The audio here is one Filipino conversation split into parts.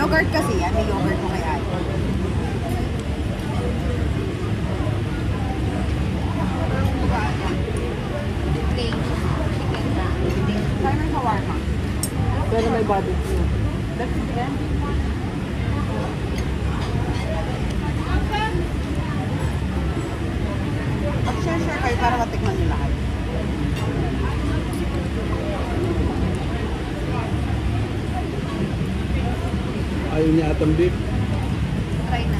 Yogurt kasi yan. May yogurt ko kay ate. Plain chicken na. Saan may shawarma? Pero may barbecue. That's chicken. Mag-share kayo para matikman nila kayo. Ayaw niya atang beef. Try na.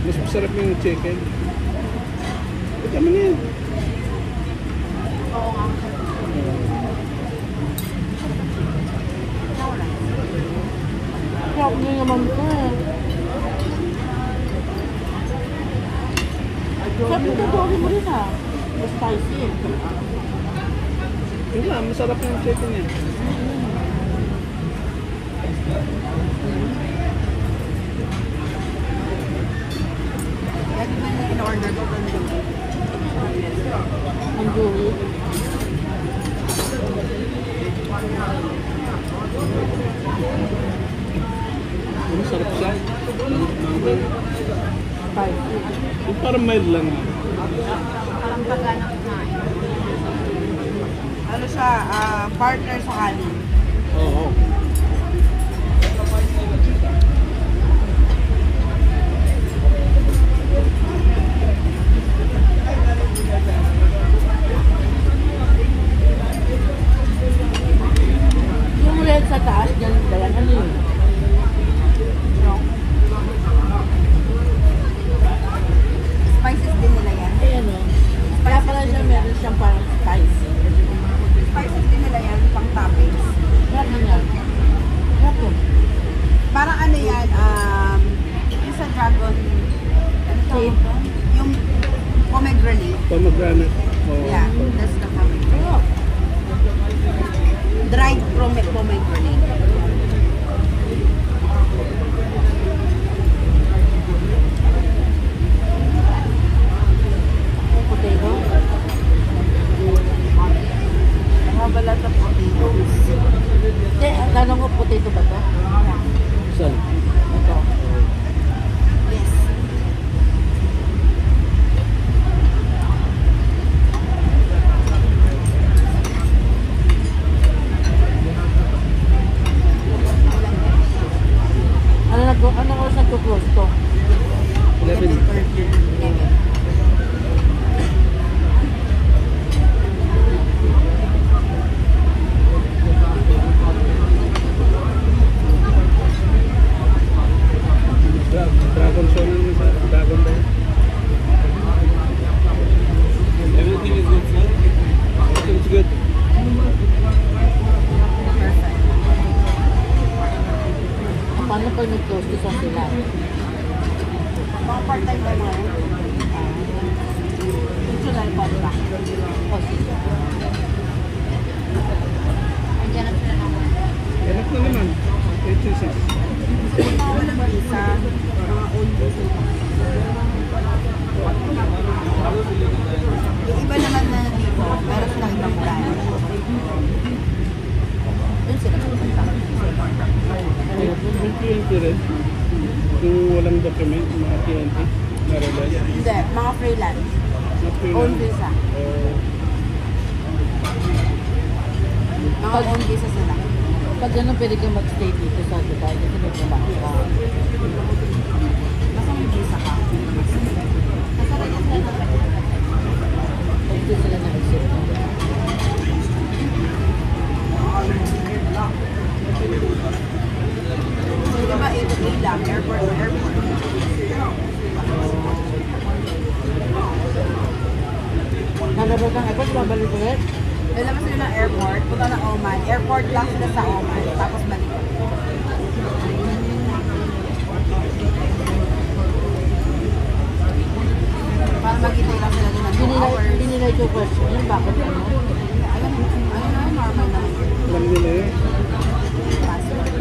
Mas masarap yung chicken. Ito mo na yan. Oo nga. Wala. Sarap niya naman ito eh. Sarap ito doon mo rin ah. Mas spicy eh. Yun lang, masarap yung chicken niya. Yan din yung in-order ko from Joey. Ang Joey. Masarap siya. Spicy. Yung parang mild lang. Parang pagana kumain. Ano siya, partner sa kanin. Oo. Yung red sa taas, dyan dayan. Ano yun? Spices din nila yan. Ayan o. Kaya pala siya meron siyang parang spicy. Spices din nila yan, pang toppings. Sarap na yan. Sarap yun. Parang ano yan, yung sa dragon, ano tawag to? Yung pomegranate. Pomegranate. Oo. Yeah, that's the pomegranate. Sarap. Dried pomegranate. Potato. Have a lot of potatoes. Hindi, ang tanong ko, potato ba to? Saan? Ito. Yes. Ano oras nagko-close to? 11. 11. Dragon show na naman sa Dragon ba? Everything is good, sir? Everything is good. Perfect. Paano pag nag-close to saan sila? Mga part-time ba mo? Funtional contract. O, sige. Andiyan na sila naman. Enak na naman. 86. Yung mga walang visa, mga own visa. Yung iba naman na dito, meron silang ibang brand. Doon sila pupunta. Yung TNT rin. Yung walang document, mga TNT. Meron lang. Hindi, mga freelance. Own visa. Mga own visa sila. Pag gano'n, pwede ka mag-stay dito sa Dubai kasi may trabaho ka. Basta may visa ka. Nasa register na ba? Pag dito sila nag-exit. So, di ba, A to A lang, airport to airport. Nalabas ng airport, babalik ulit. Lalabas sila ng airport, punta na Oman. Airport lang sila sa Oman, tapos balik. Para maghintay lang sila doon ng 2 hours. Hindi nila ito question yun, bakit ano? Alam na, normal na. Alam nila yun. Passport.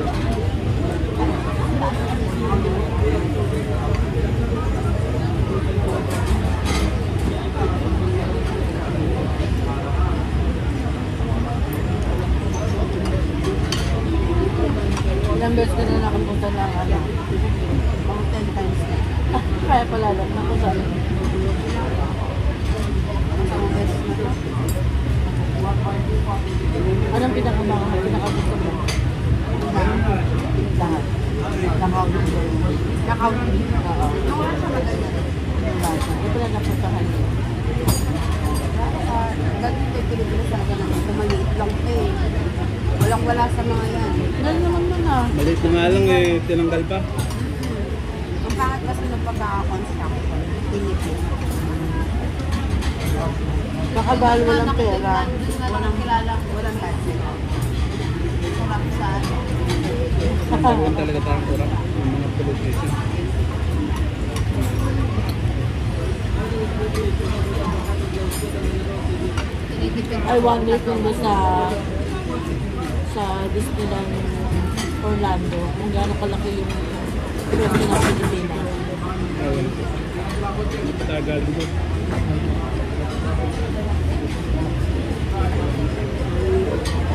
Ilang beses ka na napuntahan niyo? Dati tayo Pilipinas talaga naman. Maliit lang ito eh. Walang-wala sa mga yan. Dahil naman nun ah. Maliit na nga lang eh, tinanggal pa. Ang pangat kasi ng pagkaka-construction. Tinipid. Nakabahal walang pera. Walang budget. Kurang sa ano. Nagkaroon talaga tayong kurap ng mga politician. Tinitipid. I wonder kung sa Disneyland Orlando, kung gaano kalaki yung presyo ng Pilipinas. Ewan ko. Tagal mo.